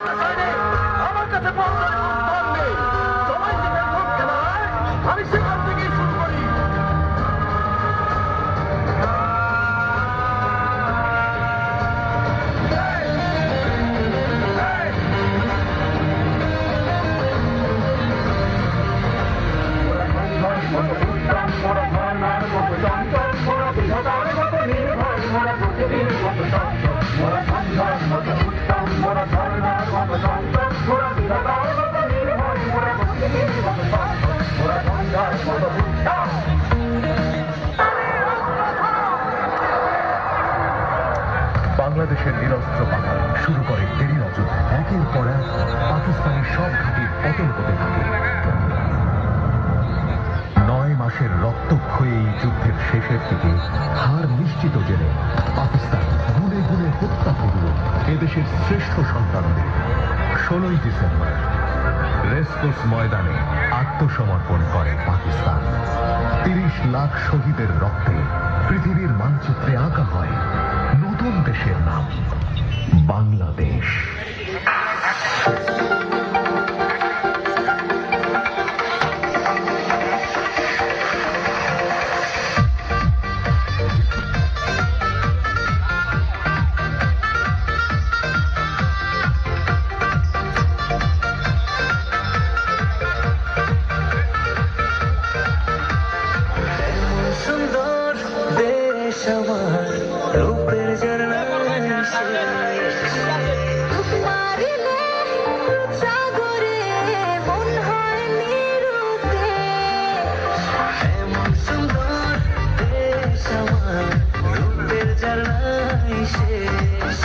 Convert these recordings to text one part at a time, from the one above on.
আমার কাছে নেই, সবাই যেখানে ঢুকতে হয় আমি সেখান থেকেই শুরু করি। বাংলাদেশের নিরস্ত্র পাহাড় শুরু করে টেরি নজর একের পর এক পাকিস্তানের সব ঘাঁটির পতন হতে থাকে। 9 মাসের রক্তক্ষয়ী এই যুদ্ধের শেষের দিকে হার নিশ্চিত জেনে পাকিস্তান গুনে গুনে হত্যা করল এদেশের শ্রেষ্ঠ সন্তানদের। 16ই ডিসেম্বর রেসকোর্স ময়দানে আত্মসমর্পণ করে পাকিস্তান। 30 লাখ শহীদের রক্তে পৃথিবীর মানচিত্রে আঁকা হয় নতুন দেশের নাম বাংলাদেশ। সুন্দর দেশ আমার রূপের ঝর্ণা সাগরে মন হয় নিরুতে। এমন সুন্দর দেশ আমার রূপের ঝর্ণা শেষ।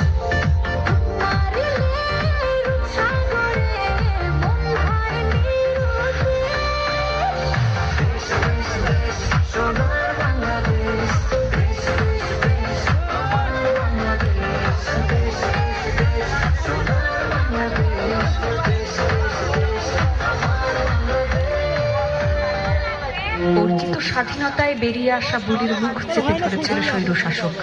অর্জিত স্বাধীনতায় বেরিয়ে আসা বুলির মুখ চেপে ধরেছিল স্বৈরশাসক।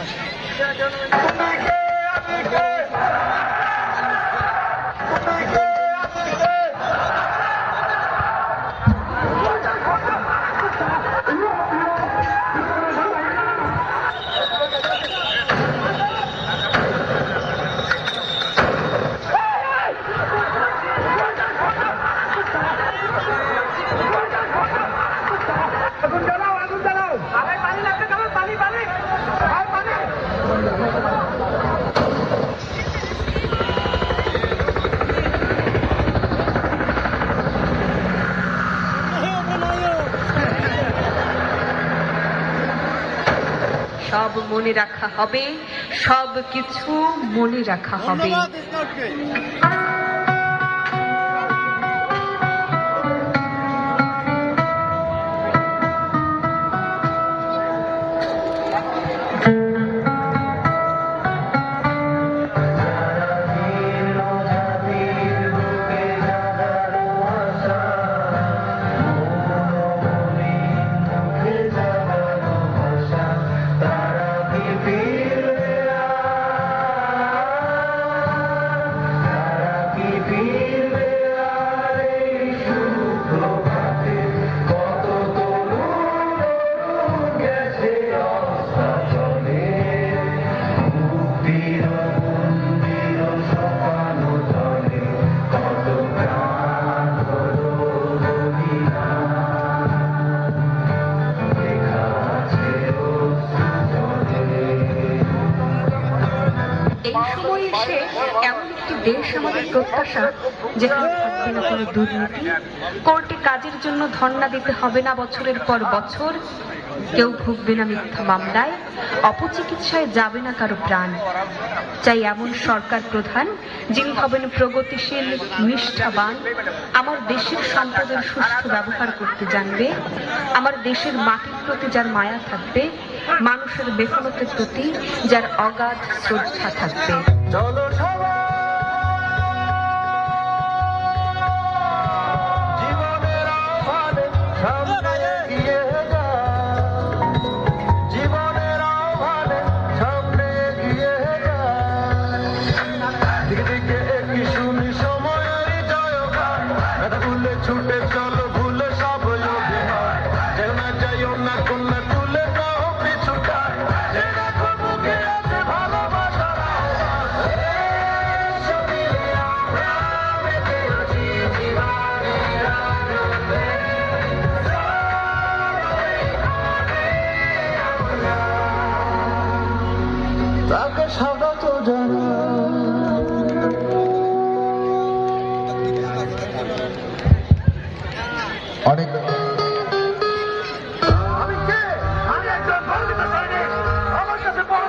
সব মনে রাখা হবে, সব কিছু মনে রাখা হবে। এই সময় এসে এমন একটি দেশ আমাদের প্রত্যাশা, যেখানে থাকবে না কোনো দুর্নীতি, কোর্টে কাজের জন্য ধর্ণা দিতে হবে না বছরের পর বছর, কেউ ভুগবে না মিথ্যা মামলায়, অপচিকিৎসায় যাবে না কারো প্রাণ। চাই এমন সরকার প্রধান যিনি হবেন প্রগতিশীল, নিষ্ঠাবান, আমার দেশের সম্পদের সুষ্ঠু ব্যবহার করতে জানবে, আমার দেশের মাটির প্রতি যার মায়া থাকবে, মানুষের বেফলতের প্রতি যার অগাধ শ্রদ্ধা থাকবে। চলো সবাই জীবনের আহ্বানে সামনে এগিয়ে যাও, জীবনের আহ্বানে সামনে এগিয়ে যাও, দিকে দিকে একই শুনি ছুটে চলো ভুলে সব অভিনয়, যেও না যাইও না কন্যা তুলে দাও পিছুটায়, যে রাখো বুকে আছে ভালোবাসার আহ্বান। এসো মিলে আমরা মেতে আছি জীবনের আনন্দে, তাকে স্বাগত জানাই। অনেক আমি কে? আমি একজন গর্বিত সৈনিক। আমার কাছে বড়